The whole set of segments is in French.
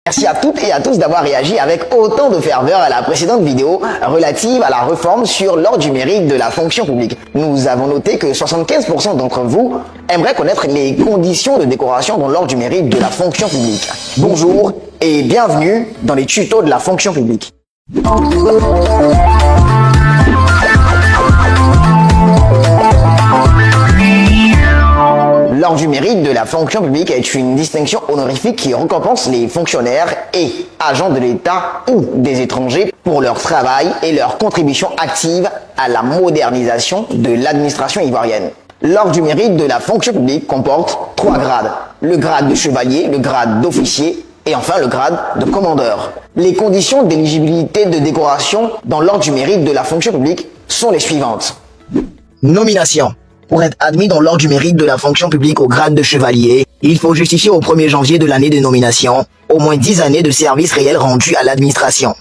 Merci à toutes et à tous d'avoir réagi avec autant de ferveur à la précédente vidéo relative à la réforme sur l'ordre du mérite de la fonction publique. Nous avons noté que 75% d'entre vous aimeraient connaître les conditions de décoration dans l'ordre du mérite de la fonction publique. Bonjour et bienvenue dans les tutos de la fonction publique. L'ordre du mérite de la fonction publique est une distinction honorifique qui récompense les fonctionnaires et agents de l'État ou des étrangers pour leur travail et leur contribution active à la modernisation de l'administration ivoirienne. L'ordre du mérite de la fonction publique comporte 3 grades. Le grade de chevalier, le grade d'officier et enfin le grade de commandeur. Les conditions d'éligibilité de décoration dans l'ordre du mérite de la fonction publique sont les suivantes. Nomination. Pour être admis dans l'ordre du mérite de la fonction publique au grade de chevalier, il faut justifier au 1er janvier de l'année de nomination au moins 10 années de service réel rendu à l'administration.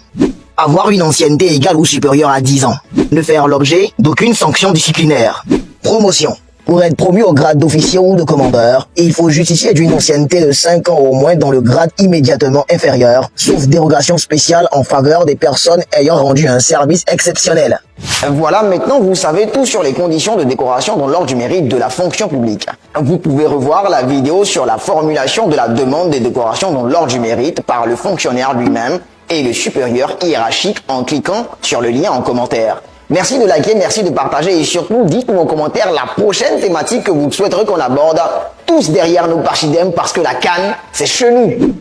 Avoir une ancienneté égale ou supérieure à 10 ans. Ne faire l'objet d'aucune sanction disciplinaire. Promotion. Pour être promu au grade d'officier ou de commandeur, il faut justifier d'une ancienneté de 5 ans au moins dans le grade immédiatement inférieur, sauf dérogation spéciale en faveur des personnes ayant rendu un service exceptionnel. Voilà, maintenant vous savez tout sur les conditions de décoration dans l'ordre du mérite de la fonction publique. Vous pouvez revoir la vidéo sur la formulation de la demande des décorations dans l'ordre du mérite par le fonctionnaire lui-même et le supérieur hiérarchique en cliquant sur le lien en commentaire. Merci de liker, merci de partager et surtout dites-nous en commentaire la prochaine thématique que vous souhaiterez qu'on aborde tous derrière nos parchidèmes parce que la canne, c'est chez nous.